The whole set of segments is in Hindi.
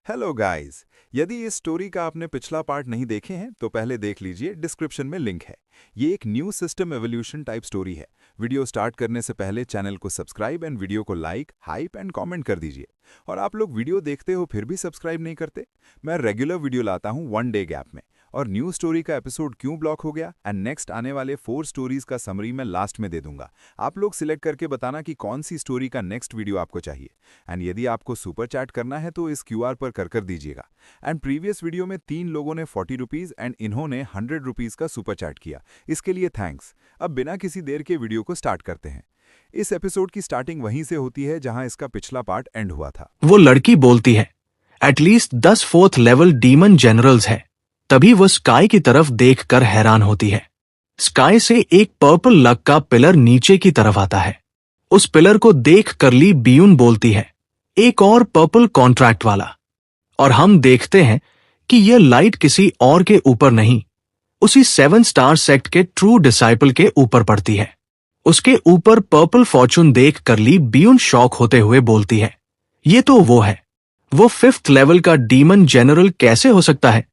Hello guys. यदि इस स्टोरी का आपने पिछला पार्ट नहीं देखे हैं तो पहले देख लीजिए, डिस्क्रिप्शन में लिंक है। ये एक new system evolution type story है। वीडियो स्टार्ट करने से पहले चैनल को सब्सक्राइब एंड वीडियो को लाइक, हाइप एंड कमेंट कर दीजिए। और आप लोग वीडियो देखते हो फिर भी सब्सक्राइब नहीं करते। मैं रेगुलर वीडियो लाता हूँ 1 डे गैप में। और न्यू स्टोरी का एपिसोड क्यों ब्लॉक हो गया एंड नेक्स्ट आने वाले 4 स्टोरीज का समरी मैं लास्ट में दे दूंगा। आप लोग सिलेक्ट करके बताना कि कौन सी स्टोरी का नेक्स्ट वीडियो आपको चाहिए। एंड यदि आपको सुपर चैट करना है तो इस क्यूआर पर कर दीजिएगा। एंड प्रीवियस वीडियो में 3 लोगों ने 40 रुपीज एंड इन्होंने 100 रुपीज का सुपर चैट किया। इसके लिए थैंक्स। अब बिना किसी देर के वीडियो को स्टार्ट करते हैं। इस एपिसोड की स्टार्टिंग वहीं से होती है जहां इसका पिछला पार्ट एंड हुआ था। वो लड़की बोलती है, at least 10 4th level demon generals है। तभी वो स्काई की तरफ देखकर हैरान होती है। स्काई से एक पर्पल लक का पिलर नीचे की तरफ आता है। उस पिलर को देख कर ली बियून बोलती है, एक और पर्पल कॉन्ट्रैक्ट वाला। और हम देखते हैं कि यह लाइट किसी और के ऊपर नहीं, उसी 7 स्टार सेक्ट के ट्रू डिसाइपल के ऊपर पड़ती है। उसके ऊपर पर्पल फॉर्चून देख कर ली बियून शॉक होते हुए बोलती है, ये तो वो है। वो 5th लेवल का डीमन जनरल कैसे हो सकता है?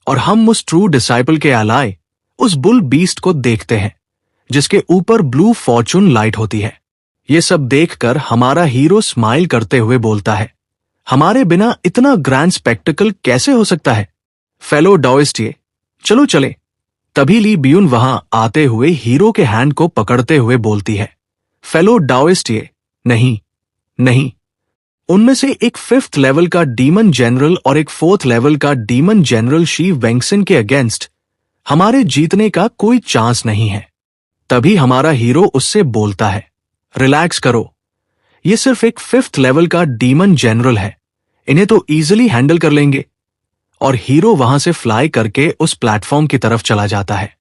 और हम उस ट्रू डिसाइपल के अलाए उस बुल बीस्ट को देखते हैं जिसके ऊपर ब्लू फॉर्चून लाइट होती है। ये सब देखकर हमारा हीरो स्माइल करते हुए बोलता है, हमारे बिना इतना ग्रैंड स्पेक्टिकल कैसे हो सकता है? फेलो डाओइस्टिए, चलो चले। तभी ली बियून वहां आते हुए हीरो के हैंड को पकड़ते हुए बोलती है, फेलो डाओइस्टिए, नहीं नहीं। उनमें से एक 5th लेवल का डीमन जनरल और एक 4th लेवल का डीमन जनरल शी वेंगसन के अगेंस्ट हमारे जीतने का कोई चांस नहीं है। तभी हमारा हीरो उससे बोलता है, रिलैक्स करो, ये सिर्फ एक 5th लेवल का डीमन जनरल है, इन्हें तो इजीली हैंडल कर लेंगे। और हीरो वहां से फ्लाई करके उस प्लेटफॉर्म की तरफ चला जाता है।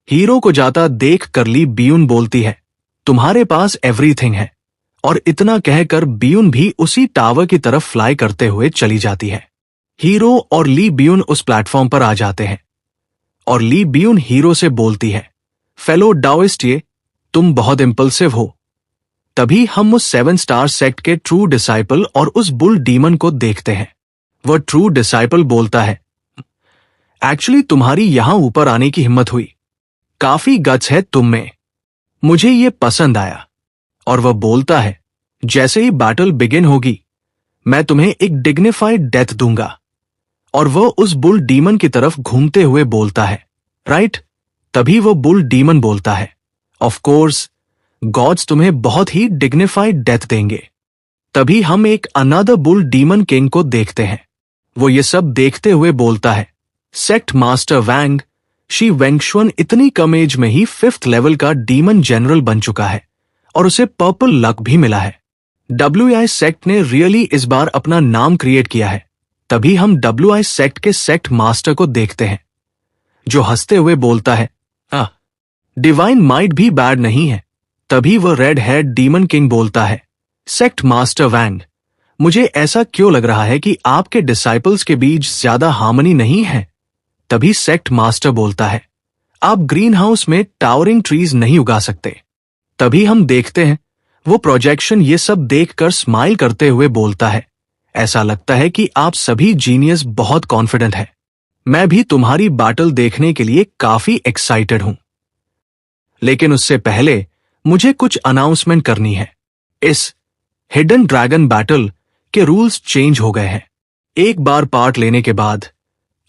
हीरो को जाता देख कर ली बियून बोलती है, तुम्हारे पास एवरीथिंग है। और इतना कहकर बियून भी उसी टावर की तरफ फ्लाई करते हुए चली जाती है। हीरो और ली बियून उस प्लेटफॉर्म पर आ जाते हैं और ली बियून हीरो से बोलती है, फेलो डाओइस्टिए, तुम बहुत इंपल्सिव हो। तभी हम उस 7 स्टार सेक्ट के ट्रू डिसाइपल और उस बुल डीमन को देखते हैं। वह ट्रू डिसाइपल बोलता है, एक्चुअली तुम्हारी यहां ऊपर आने की हिम्मत हुई, काफी गट्स है तुम में, मुझे ये पसंद आया। और वह बोलता है, जैसे ही बैटल बिगिन होगी मैं तुम्हें एक डिग्निफाइड डेथ दूंगा। और वह उस बुल डीमन की तरफ घूमते हुए बोलता है, राइट? तभी वह बुल डीमन बोलता है, ऑफ कोर्स, गॉड्स तुम्हें बहुत ही डिग्निफाइड डेथ देंगे। तभी हम एक अनदर बुल डीमन किंग को देखते हैं। वो ये सब देखते हुए बोलता है, सेक्ट मास्टर वैंग, शी वेंगशुअन इतनी कम एज में ही 5th लेवल का डीमन जनरल बन चुका है और उसे पर्पल लक भी मिला है। WI सेक्ट ने रियली इस बार अपना नाम क्रिएट किया है। तभी हम WI सेक्ट के सेक्ट मास्टर को देखते हैं जो हंसते हुए बोलता है, डिवाइन माइट भी बैड नहीं है। तभी वह रेड हेड डीमन किंग बोलता है, सेक्ट मास्टर वैंग, मुझे ऐसा क्यों लग रहा है कि आपके डिसाइपल्स के बीच ज्यादा हार्मनी नहीं है? तभी सेक्ट मास्टर बोलता है, आप ग्रीन हाउस में टावरिंग ट्रीज नहीं उगा सकते। तभी हम देखते हैं वो प्रोजेक्शन ये सब देखकर स्माइल करते हुए बोलता है, ऐसा लगता है कि आप सभी जीनियस बहुत कॉन्फिडेंट है। मैं भी तुम्हारी बैटल देखने के लिए काफी एक्साइटेड हूं। लेकिन उससे पहले मुझे कुछ अनाउंसमेंट करनी है। इस हिडन ड्रैगन बैटल के रूल्स चेंज हो गए हैं। एक बार पार्ट लेने के बाद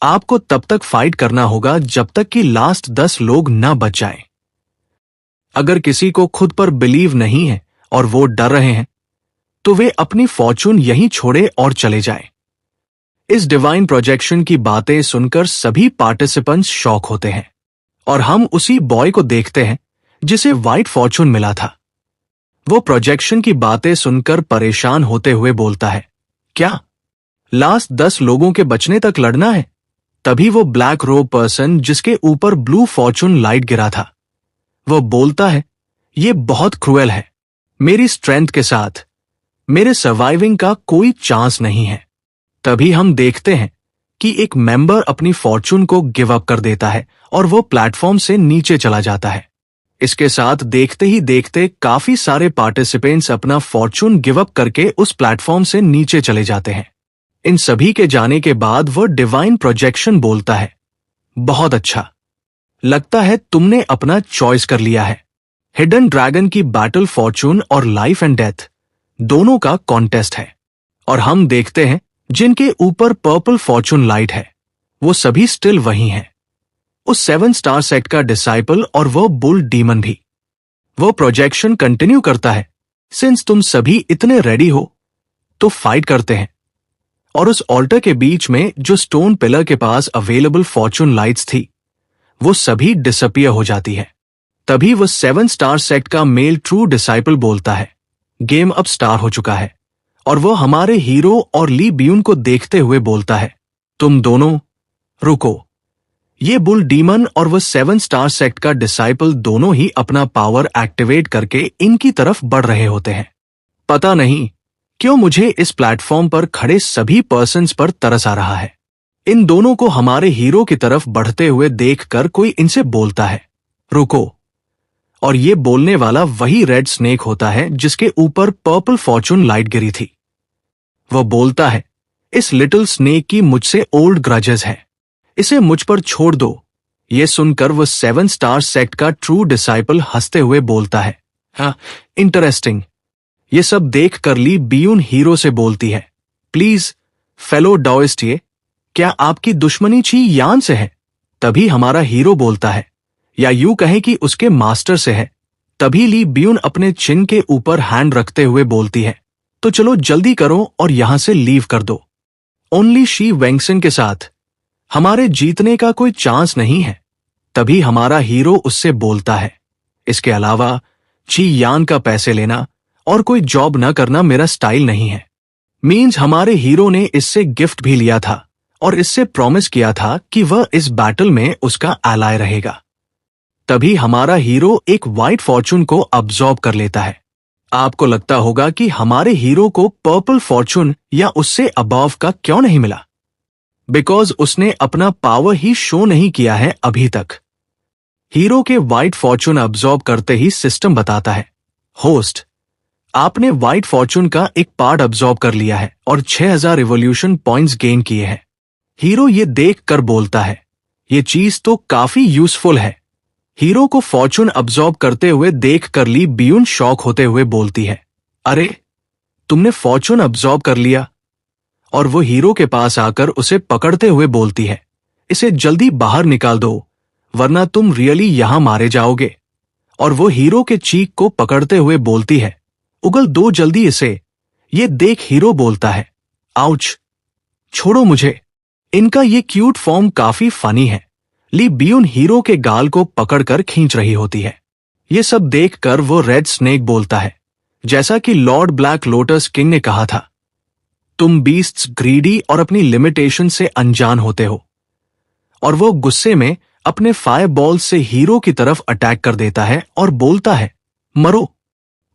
आपको तब तक फाइट करना होगा जब तक कि लास्ट 10 लोग न बच जाएं। अगर किसी को खुद पर बिलीव नहीं है और वो डर रहे हैं तो वे अपनी फॉर्चून यहीं छोड़े और चले जाएं। इस डिवाइन प्रोजेक्शन की बातें सुनकर सभी पार्टिसिपेंट्स शॉक होते हैं और हम उसी बॉय को देखते हैं जिसे व्हाइट फॉर्चून मिला था। वो प्रोजेक्शन की बातें सुनकर परेशान होते हुए बोलता है, क्या लास्ट 10 लोगों के बचने तक लड़ना है? तभी वो ब्लैक रोब पर्सन जिसके ऊपर ब्लू फॉर्चून लाइट गिरा था, वह बोलता है, ये बहुत क्रूएल है। मेरी स्ट्रेंथ के साथ मेरे सर्वाइविंग का कोई चांस नहीं है। तभी हम देखते हैं कि एक मेंबर अपनी फॉर्चून को गिव अप कर देता है और वो प्लेटफॉर्म से नीचे चला जाता है। इसके साथ देखते ही देखते काफी सारे पार्टिसिपेंट्स अपना फॉर्चून गिव अप करके उस प्लेटफॉर्म से नीचे चले जाते हैं। इन सभी के जाने के बाद वह डिवाइन प्रोजेक्शन बोलता है, बहुत अच्छा, लगता है तुमने अपना चॉइस कर लिया है। हिडन ड्रैगन की बैटल फॉर्चून और लाइफ एंड डेथ दोनों का कॉन्टेस्ट है, और हम देखते हैं जिनके ऊपर पर्पल फॉर्चून लाइट है वो सभी स्टिल वही हैं, उस 7 स्टार सेक्ट का डिसाइपल और वह बुल डीमन भी। वो प्रोजेक्शन कंटिन्यू करता है, सिंस तुम सभी इतने रेडी हो तो फाइट करते हैं। और उस ऑल्टर के बीच में जो स्टोन पिलर के पास अवेलेबल फॉर्चून लाइट्स थी वो सभी डिसअपियर हो जाती है। तभी वो 7 स्टार सेक्ट का मेल ट्रू डिसाइपल बोलता है, गेम अब स्टार हो चुका है, और वो हमारे हीरो और ली ब्यून को देखते हुए बोलता है, तुम दोनों रुको। ये बुल डीमन और वो 7 स्टार सेक्ट का डिसाइपल दोनों ही अपना पावर एक्टिवेट करके इनकी तरफ बढ़ रहे होते हैं। पता नहीं क्यों मुझे इस प्लेटफॉर्म पर खड़े सभी पर्सन्स पर तरस आ रहा है। इन दोनों को हमारे हीरो की तरफ बढ़ते हुए देखकर कोई इनसे बोलता है, रुको। और ये बोलने वाला वही रेड स्नेक होता है जिसके ऊपर पर्पल फॉर्चून लाइट गिरी थी। वह बोलता है, इस लिटिल स्नेक की मुझसे ओल्ड ग्रजेस है, इसे मुझ पर छोड़ दो। ये सुनकर वह 7 स्टार सेक्ट का ट्रू डिसाइपल हंसते हुए बोलता है, हाँ इंटरेस्टिंग। ये सब देख कर ली ब्यून हीरो से बोलती है, प्लीज फेलो डाओइस्टिए, क्या आपकी दुश्मनी ची यान से है? तभी हमारा हीरो बोलता है, या यूं कहें कि उसके मास्टर से है। तभी ली ब्यून अपने चिन के ऊपर हैंड रखते हुए बोलती है, तो चलो जल्दी करो और यहां से लीव कर दो। ओनली शी वेंगसन के साथ हमारे जीतने का कोई चांस नहीं है। तभी हमारा हीरो उससे बोलता है, इसके अलावा ची यान का पैसे लेना और कोई जॉब न करना मेरा स्टाइल नहीं है। मीन्स हमारे हीरो ने इससे गिफ्ट भी लिया था और इससे प्रॉमिस किया था कि वह इस बैटल में उसका एलाय रहेगा। तभी हमारा हीरो एक व्हाइट फॉर्चून को अब्सॉर्ब कर लेता है। आपको लगता होगा कि हमारे हीरो को पर्पल फॉर्चून या उससे अबव का क्यों नहीं मिला? बिकॉज उसने अपना पावर ही शो नहीं किया है अभी तक। हीरो के व्हाइट फॉर्चून अब्सॉर्ब करते ही सिस्टम बताता है, होस्ट आपने व्हाइट फॉर्चून का एक पार्ट अब्सॉर्ब कर लिया है और 6000 रिवॉल्यूशन पॉइंट्स गेन किए हैं। हीरो ये देख कर बोलता है, ये चीज तो काफी यूजफुल है। हीरो को फॉर्चून अब्सॉर्ब करते हुए देख कर ली ब्यून शॉक होते हुए बोलती है, अरे तुमने फॉर्चून अब्सॉर्ब कर लिया? और वो हीरो के पास आकर उसे पकड़ते हुए बोलती है, इसे जल्दी बाहर निकाल दो वरना तुम रियली यहां मारे जाओगे। और वो हीरो के चीक को पकड़ते हुए बोलती है, उगल दो जल्दी इसे। ये देख हीरो बोलता है, आउच, छोड़ो मुझे। इनका ये क्यूट फॉर्म काफी फनी है। ली ब्यून हीरो के गाल को पकड़कर खींच रही होती है। ये सब देखकर वो रेड स्नेक बोलता है, जैसा कि लॉर्ड ब्लैक लोटस किंग ने कहा था, तुम बीस्ट्स ग्रीडी और अपनी लिमिटेशन से अनजान होते हो। और वो गुस्से में अपने फायर बॉल से हीरो की तरफ अटैक कर देता है और बोलता है, मरो।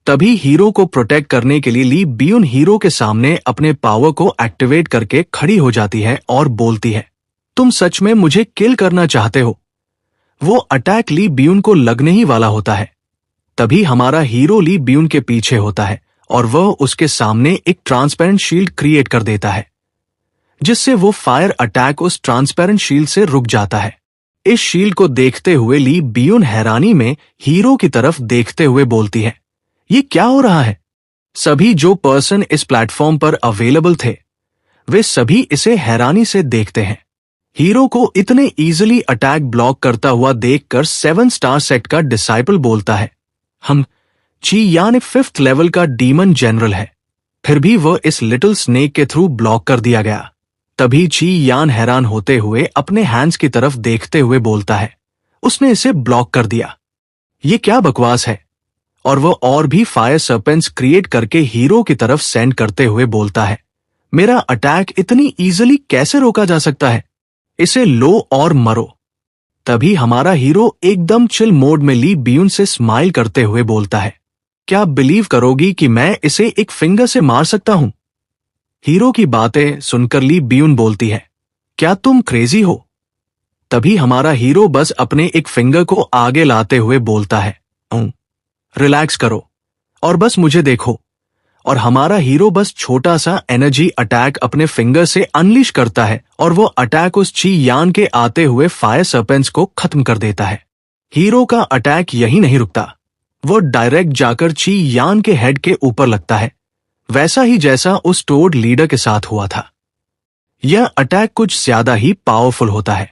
तभी हीरो को प्रोटेक्ट करने के लिए ली ब्यून हीरो के सामने अपने पावर को एक्टिवेट करके खड़ी हो जाती है और बोलती है, तुम सच में मुझे किल करना चाहते हो? वो अटैक ली ब्यून को लगने ही वाला होता है। तभी हमारा हीरो ली ब्यून के पीछे होता है और वह उसके सामने एक ट्रांसपेरेंट शील्ड क्रिएट कर देता है, जिससे वो फायर अटैक उस ट्रांसपेरेंट शील्ड से रुक जाता है। इस शील्ड को देखते हुए ली ब्यून हैरानी में हीरो की तरफ देखते हुए बोलती है, ये क्या हो रहा है? सभी जो पर्सन इस प्लेटफॉर्म पर अवेलेबल थे वे सभी इसे हैरानी से देखते हैं। हीरो को इतने इजीली अटैक ब्लॉक करता हुआ देखकर 7 स्टार सेक्ट का डिसाइपल बोलता है, हम ची यान 5th लेवल का डीमन जनरल है, फिर भी वह इस लिटिल स्नेक के थ्रू ब्लॉक कर दिया गया। तभी ची यान हैरान होते हुए अपने हैंड्स की तरफ देखते हुए बोलता है, उसने इसे ब्लॉक कर दिया, ये क्या बकवास है? और वह और भी फायर सर्पेंट्स क्रिएट करके हीरो की तरफ सेंड करते हुए बोलता है, मेरा अटैक इतनी इजीली कैसे रोका जा सकता है? इसे लो और मरो। तभी हमारा हीरो एकदम चिल मोड में ली ब्यून से स्माइल करते हुए बोलता है, क्या बिलीव करोगी कि मैं इसे एक फिंगर से मार सकता हूं? हीरो की बातें सुनकर ली ब्यून बोलती है, क्या तुम क्रेजी हो? तभी हमारा हीरो बस अपने एक फिंगर को आगे लाते हुए बोलता है, रिलैक्स करो और बस मुझे देखो। और हमारा हीरो बस छोटा सा एनर्जी अटैक अपने फिंगर से अनलीश करता है और वो अटैक उस ची यान के आते हुए फायर सर्पेंट्स को खत्म कर देता है। हीरो का अटैक यही नहीं रुकता, वो डायरेक्ट जाकर ची यान के हेड के ऊपर लगता है, वैसा ही जैसा उस टोड लीडर के साथ हुआ था। यह अटैक कुछ ज्यादा ही पावरफुल होता है।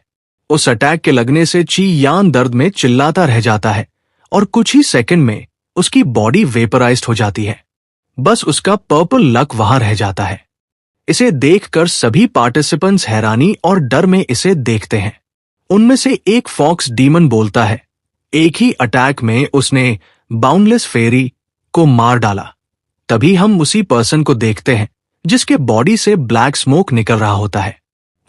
उस अटैक के लगने से ची यान दर्द में चिल्लाता रह जाता है और कुछ ही सेकंड में उसकी बॉडी वेपराइज्ड हो जाती है। बस उसका पर्पल लक वहां रह जाता है। इसे देखकर सभी पार्टिसिपेंट्स हैरानी और डर में इसे देखते हैं। उनमें से एक फॉक्स डीमन बोलता है, एक ही अटैक में उसने बाउंडलेस फेरी को मार डाला। तभी हम उसी पर्सन को देखते हैं जिसके बॉडी से ब्लैक स्मोक निकल रहा होता है।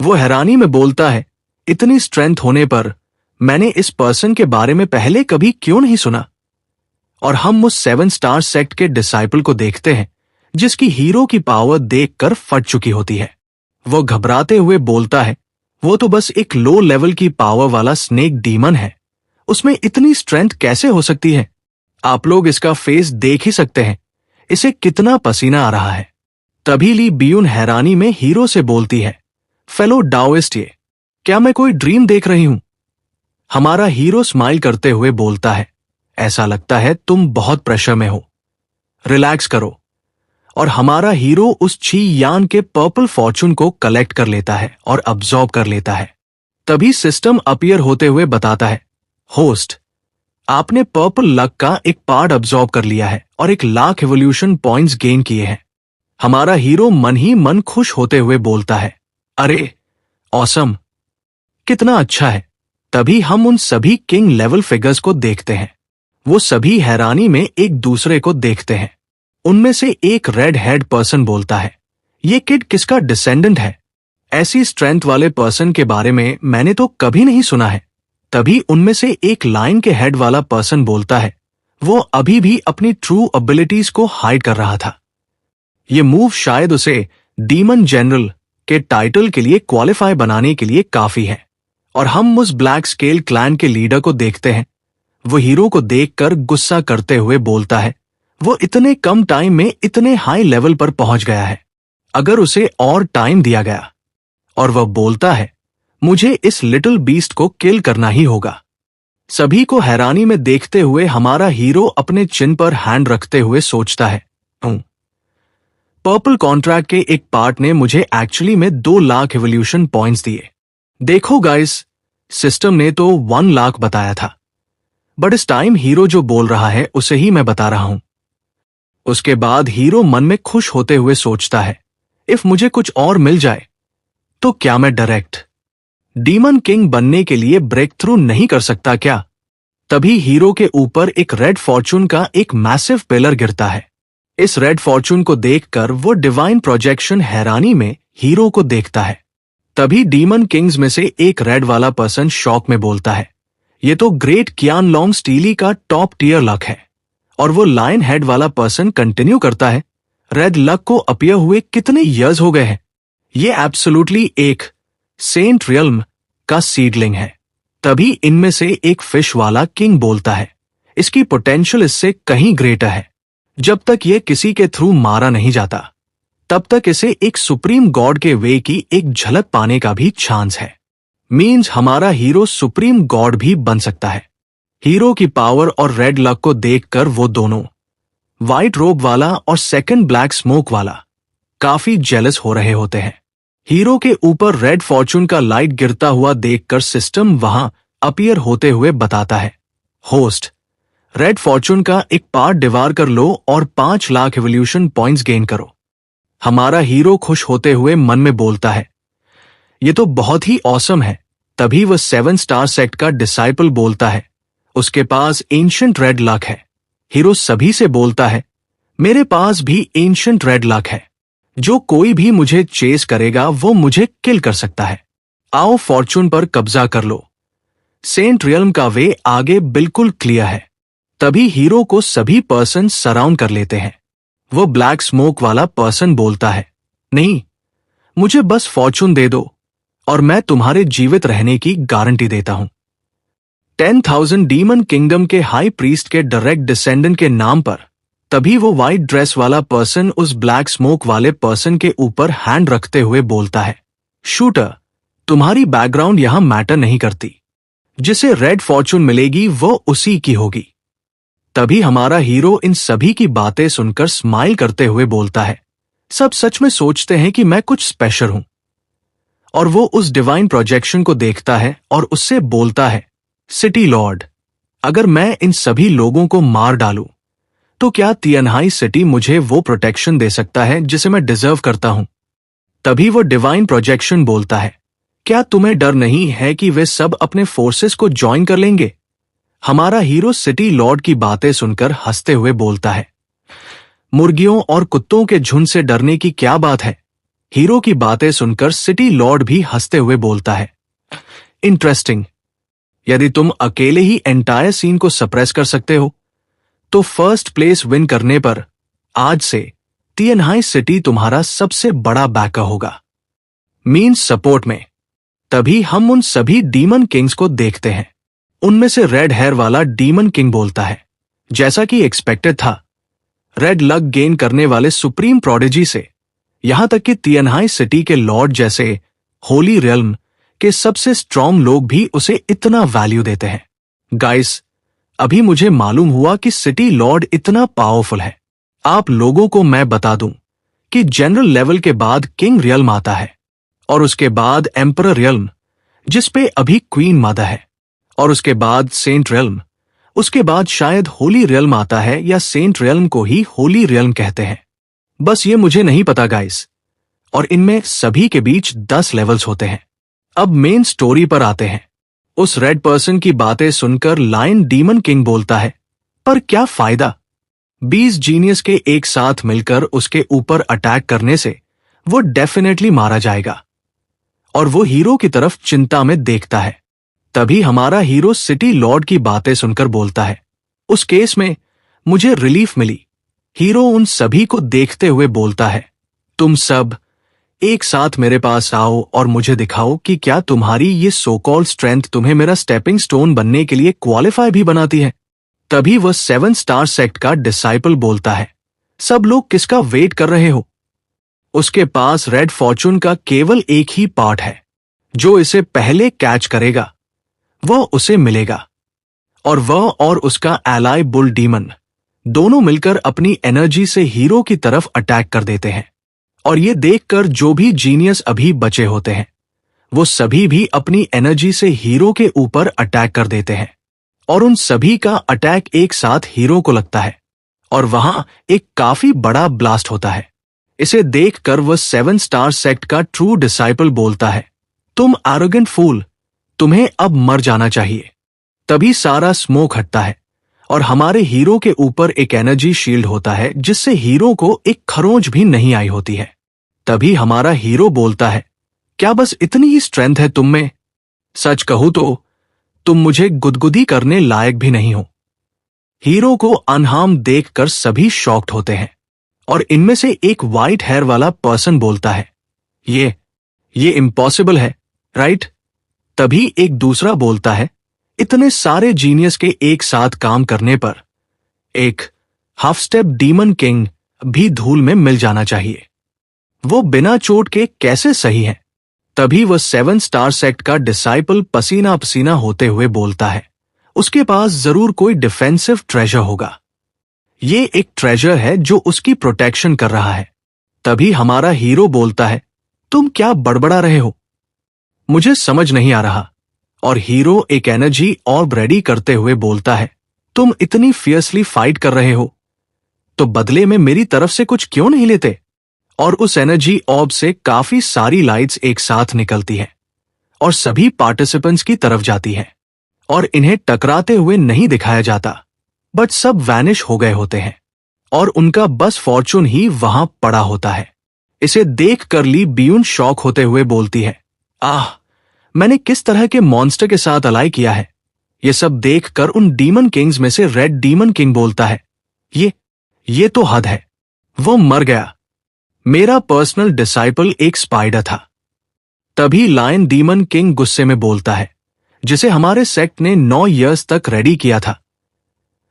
वो हैरानी में बोलता है, इतनी स्ट्रेंथ होने पर मैंने इस पर्सन के बारे में पहले कभी क्यों नहीं सुना। और हम उस 7 स्टार सेक्ट के डिसाइपल को देखते हैं जिसकी हीरो की पावर देखकर फट चुकी होती है। वो घबराते हुए बोलता है, वो तो बस एक लो लेवल की पावर वाला स्नेक डीमन है, उसमें इतनी स्ट्रेंथ कैसे हो सकती है। आप लोग इसका फेस देख ही सकते हैं, इसे कितना पसीना आ रहा है। तभी ली बियून हैरानी में हीरो से बोलती है, फेलो डाओइस्ट, ये क्या मैं कोई ड्रीम देख रही हूं। हमारा हीरो स्माइल करते हुए बोलता है, ऐसा लगता है तुम बहुत प्रेशर में हो, रिलैक्स करो। और हमारा हीरो उस ची यान के पर्पल फॉर्चून को कलेक्ट कर लेता है और अब्सॉर्ब कर लेता है। तभी सिस्टम अपीयर होते हुए बताता है, होस्ट, आपने पर्पल लक का एक पार्ट अब्सॉर्ब कर लिया है और 1,00,000 एवोल्यूशन पॉइंट्स गेन किए हैं। हमारा हीरो मन ही मन खुश होते हुए बोलता है, अरे ऑसम, कितना अच्छा है। तभी हम उन सभी किंग लेवल फिगर्स को देखते हैं। वो सभी हैरानी में एक दूसरे को देखते हैं। उनमें से एक रेड हेड पर्सन बोलता है, ये किड किसका डिसेंडेंट है। ऐसी स्ट्रेंथ वाले पर्सन के बारे में मैंने तो कभी नहीं सुना है। तभी उनमें से एक लाइन के हेड वाला पर्सन बोलता है, वो अभी भी अपनी ट्रू एबिलिटीज को हाइड कर रहा था। ये मूव शायद उसे डीमन जनरल के टाइटल के लिए क्वालिफाई बनाने के लिए काफी है। और हम उस ब्लैक स्केल क्लैन के लीडर को देखते हैं। वो हीरो को देखकर गुस्सा करते हुए बोलता है, वो इतने कम टाइम में इतने हाई लेवल पर पहुंच गया है, अगर उसे और टाइम दिया गया। और वह बोलता है, मुझे इस लिटिल बीस्ट को किल करना ही होगा। सभी को हैरानी में देखते हुए हमारा हीरो अपने चिन पर हैंड रखते हुए सोचता है, पर्पल कॉन्ट्रैक्ट के एक पार्ट ने मुझे एक्चुअली में 2,00,000 एवोल्यूशन पॉइंट्स दिए। देखो गाइस, सिस्टम ने तो 1,00,000 बताया था, बट इस टाइम हीरो जो बोल रहा है उसे ही मैं बता रहा हूं। उसके बाद हीरो मन में खुश होते हुए सोचता है, इफ मुझे कुछ और मिल जाए तो क्या मैं डायरेक्ट डीमन किंग बनने के लिए ब्रेक थ्रू नहीं कर सकता क्या। तभी हीरो के ऊपर एक रेड फॉर्चून का एक मैसिव पिलर गिरता है। इस रेड फॉर्चून को देखकर वो डिवाइन प्रोजेक्शन हैरानी में हीरो को देखता है। तभी डीमन किंग्स में से एक रेड वाला पर्सन शॉक में बोलता है, ये तो ग्रेट कियान लॉन्ग स्टीली का टॉप टियर लक है। और वो लायन हेड वाला पर्सन कंटिन्यू करता है, रेड लक को अपीयर हुए कितने ईयर्स हो गए हैं, ये एब्सोल्युटली एक सेंट रियल्म का सीडलिंग है। तभी इनमें से एक फिश वाला किंग बोलता है, इसकी पोटेंशियल इससे कहीं ग्रेटर है। जब तक ये किसी के थ्रू मारा नहीं जाता तब तक इसे एक सुप्रीम गॉड के वे की एक झलक पाने का भी चांस है। मीन्स हमारा हीरो सुप्रीम गॉड भी बन सकता है। हीरो की पावर और रेड लक को देखकर वो दोनों, व्हाइट रोब वाला और सेकंड ब्लैक स्मोक वाला, काफी जेलस हो रहे होते हैं। हीरो के ऊपर रेड फॉर्चून का लाइट गिरता हुआ देखकर सिस्टम वहां अपीयर होते हुए बताता है, होस्ट, रेड फॉर्चून का एक पार्ट डिवार कर लो और 5,00,000 एवोल्यूशन पॉइंट्स गेन करो। हमारा हीरो खुश होते हुए मन में बोलता है, ये तो बहुत ही ऑसम है। तभी वह 7 स्टार सेक्ट का डिसाइपल बोलता है, उसके पास एंशिएंट रेड लक है। हीरो सभी से बोलता है, मेरे पास भी एंशिएंट रेड लक है, जो कोई भी मुझे चेस करेगा वो मुझे किल कर सकता है। आओ फॉर्चून पर कब्जा कर लो। सेंट रियल्म का वे आगे बिल्कुल क्लियर है। तभी हीरो को सभी पर्सन सराउंड कर लेते हैं। वो ब्लैक स्मोक वाला पर्सन बोलता है, नहीं, मुझे बस फॉर्चून दे दो और मैं तुम्हारे जीवित रहने की गारंटी देता हूं। 10,000 डीमन किंगडम के हाई प्रीस्ट के डायरेक्ट डिसेंडेंट के नाम पर तभी वो व्हाइट ड्रेस वाला पर्सन उस ब्लैक स्मोक वाले पर्सन के ऊपर हैंड रखते हुए बोलता है, शूटर, तुम्हारी बैकग्राउंड यहां मैटर नहीं करती। जिसे रेड फॉर्चून मिलेगी वो उसी की होगी। तभी हमारा हीरो इन सभी की बातें सुनकर स्माइल करते हुए बोलता है, सब सच में सोचते हैं कि मैं कुछ स्पेशल हूं। और वो उस डिवाइन प्रोजेक्शन को देखता है और उससे बोलता है, सिटी लॉर्ड, अगर मैं इन सभी लोगों को मार डालूं तो क्या तियनहाई सिटी मुझे वो प्रोटेक्शन दे सकता है जिसे मैं डिजर्व करता हूं? तभी वो डिवाइन प्रोजेक्शन बोलता है, क्या तुम्हें डर नहीं है कि वे सब अपने फोर्सेस को ज्वाइन कर लेंगे? हमारा हीरो सिटी लॉर्ड की बातें सुनकर हंसते हुए बोलता है, मुर्गियों और कुत्तों के झुंड से डरने की क्या बात है? हीरो की बातें सुनकर सिटी लॉर्ड भी हंसते हुए बोलता है, इंटरेस्टिंग, यदि तुम अकेले ही एंटायर सीन को सप्रेस कर सकते हो तो फर्स्ट प्लेस विन करने पर आज से तियनहाई सिटी तुम्हारा सबसे बड़ा बैकर होगा। मीन्स सपोर्ट में। तभी हम उन सभी डीमन किंग्स को देखते हैं। उनमें से रेड हेयर वाला डीमन किंग बोलता है, जैसा कि एक्सपेक्टेड था, रेड लक गेन करने वाले सुप्रीम प्रोडिजी से यहां तक कि तियनहाई सिटी के लॉर्ड जैसे होली रियल्म के सबसे स्ट्रॉन्ग लोग भी उसे इतना वैल्यू देते हैं। गाइस, अभी मुझे मालूम हुआ कि सिटी लॉर्ड इतना पावरफुल है। आप लोगों को मैं बता दूं कि जनरल लेवल के बाद किंग रियल्म आता है और उसके बाद एम्परर रियल्म, जिस पे अभी क्वीन मदर है, और उसके बाद सेंट रियल्म, उसके बाद शायद होली रियल्म आता है या सेंट रियल्म को ही होली रियल्म कहते हैं। बस ये मुझे नहीं पता गाइस। और इनमें सभी के बीच 10 लेवल्स होते हैं। अब मेन स्टोरी पर आते हैं। उस रेड पर्सन की बातें सुनकर लायन डीमन किंग बोलता है, पर क्या फायदा? 20 जीनियस के एक साथ मिलकर उसके ऊपर अटैक करने से वो डेफिनेटली मारा जाएगा। और वो हीरो की तरफ चिंता में देखता है। तभी हमारा हीरो सिटी लॉर्ड की बातें सुनकर बोलता है, उस केस में मुझे रिलीफ मिली। हीरो उन सभी को देखते हुए बोलता है, तुम सब एक साथ मेरे पास आओ और मुझे दिखाओ कि क्या तुम्हारी ये सो कॉल्ड स्ट्रेंथ तुम्हें मेरा स्टेपिंग स्टोन बनने के लिए क्वालिफाई भी बनाती है। तभी वह 7 स्टार सेक्ट का डिसाइपल बोलता है, सब लोग किसका वेट कर रहे हो? उसके पास रेड फॉर्चून का केवल एक ही पार्ट है। जो इसे पहले कैच करेगा वह उसे मिलेगा। और वह और उसका एलाई बुल डीमन दोनों मिलकर अपनी एनर्जी से हीरो की तरफ अटैक कर देते हैं। और ये देखकर जो भी जीनियस अभी बचे होते हैं वो सभी भी अपनी एनर्जी से हीरो के ऊपर अटैक कर देते हैं। और उन सभी का अटैक एक साथ हीरो को लगता है और वहां एक काफी बड़ा ब्लास्ट होता है। इसे देखकर वह 7 स्टार सेक्ट का ट्रू डिसाइपल बोलता है, तुम एरोगेंट फूल, तुम्हें अब मर जाना चाहिए। तभी सारा स्मोक हटता है और हमारे हीरो के ऊपर एक एनर्जी शील्ड होता है जिससे हीरो को एक खरोंच भी नहीं आई होती है। तभी हमारा हीरो बोलता है, क्या बस इतनी ही स्ट्रेंथ है तुम में? सच कहूं तो तुम मुझे गुदगुदी करने लायक भी नहीं हो। हीरो को अनहार्म देखकर सभी शॉक्ड होते हैं और इनमें से एक व्हाइट हेयर वाला पर्सन बोलता है, ये इम्पॉसिबल है, राइट? तभी एक दूसरा बोलता है, इतने सारे जीनियस के एक साथ काम करने पर एक हाफ स्टेप डीमन किंग भी धूल में मिल जाना चाहिए। वो बिना चोट के कैसे सही है? तभी वह 7 स्टार सेक्ट का डिसाइपल पसीना पसीना होते हुए बोलता है, उसके पास जरूर कोई डिफेंसिव ट्रेजर होगा। ये एक ट्रेजर है जो उसकी प्रोटेक्शन कर रहा है। तभी हमारा हीरो बोलता है, तुम क्या बड़बड़ा रहे हो? मुझे समझ नहीं आ रहा। और हीरो एक एनर्जी ऑर्ब रेडी करते हुए बोलता है, तुम इतनी फियर्सली फाइट कर रहे हो तो बदले में मेरी तरफ से कुछ क्यों नहीं लेते? और उस एनर्जी ऑर्ब से काफी सारी लाइट्स एक साथ निकलती हैं और सभी पार्टिसिपेंट्स की तरफ जाती हैं और इन्हें टकराते हुए नहीं दिखाया जाता, बट सब वैनिश हो गए होते हैं और उनका बस फॉर्चून ही वहां पड़ा होता है। इसे देख कर ली बियून शॉक होते हुए बोलती है, आह, मैंने किस तरह के मॉन्स्टर के साथ अलाई किया है? ये सब देखकर उन डीमन किंग्स में से रेड डीमन किंग बोलता है, ये तो हद है, वो मर गया। मेरा पर्सनल डिसाइपल एक स्पाइडर था। तभी लायन डीमन किंग गुस्से में बोलता है, जिसे हमारे सेक्ट ने 9 इयर्स तक रेडी किया था,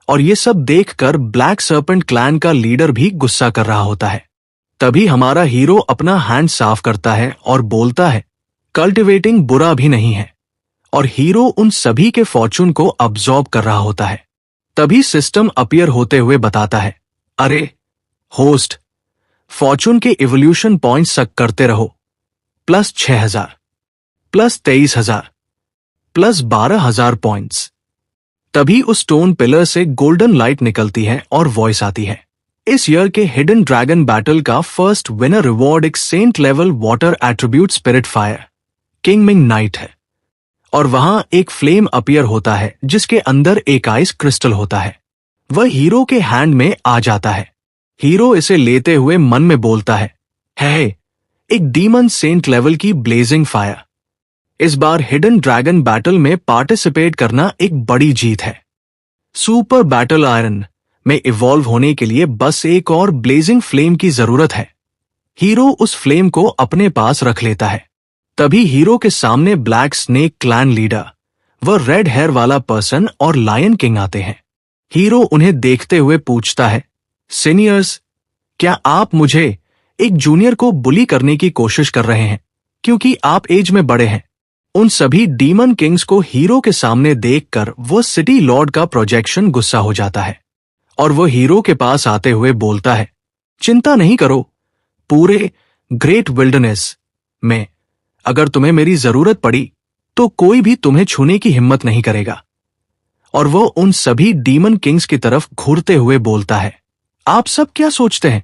और ये सब देखकर ब्लैक सर्पेंट क्लैन का लीडर भी गुस्सा कर रहा होता है। तभी हमारा हीरो अपना हैंड साफ करता है और बोलता है, कल्टिवेटिंग बुरा भी नहीं है। और हीरो उन सभी के फॉर्चून को अब्सॉर्ब कर रहा होता है। तभी सिस्टम अपीयर होते हुए बताता है, अरे होस्ट, फॉर्चून के इवोल्यूशन पॉइंट्स सक करते रहो, प्लस 6000, प्लस 23000, प्लस 12000 पॉइंट्स। तभी उस स्टोन पिलर से गोल्डन लाइट निकलती है और वॉइस आती है, इस ईयर के हिडन ड्रैगन बैटल का फर्स्ट विनर रिवॉर्ड एक saint level water attribute spirit fire king Ming knight है। और वहां एक फ्लेम अपीयर होता है जिसके अंदर एक आइस क्रिस्टल होता है। वह हीरो के हैंड में आ जाता है। हीरो इसे लेते हुए मन में बोलता है, एक डीमन सेंट लेवल की ब्लेजिंग फायर। इस बार हिडन ड्रैगन बैटल में पार्टिसिपेट करना एक बड़ी जीत है। सुपर बैटल आयरन में इवॉल्व होने के लिए बस एक और ब्लेजिंग फ्लेम की जरूरत है। हीरो उस फ्लेम को अपने पास रख लेता है। तभी हीरो के सामने ब्लैक स्नेक क्लैन लीडर, वह रेड हेयर वाला पर्सन और लायन किंग आते हैं। हीरो उन्हें देखते हुए पूछता है, सीनियर्स, क्या आप मुझे एक जूनियर को बुली करने की कोशिश कर रहे हैं क्योंकि आप एज में बड़े हैं? उन सभी डीमन किंग्स को हीरो के सामने देखकर वो सिटी लॉर्ड का प्रोजेक्शन गुस्सा हो जाता है और वो हीरो के पास आते हुए बोलता है, चिंता नहीं करो, पूरे ग्रेट विल्डरनेस में अगर तुम्हें मेरी जरूरत पड़ी तो कोई भी तुम्हें छूने की हिम्मत नहीं करेगा। और वो उन सभी डीमन किंग्स की तरफ घूरते हुए बोलता है, आप सब क्या सोचते हैं?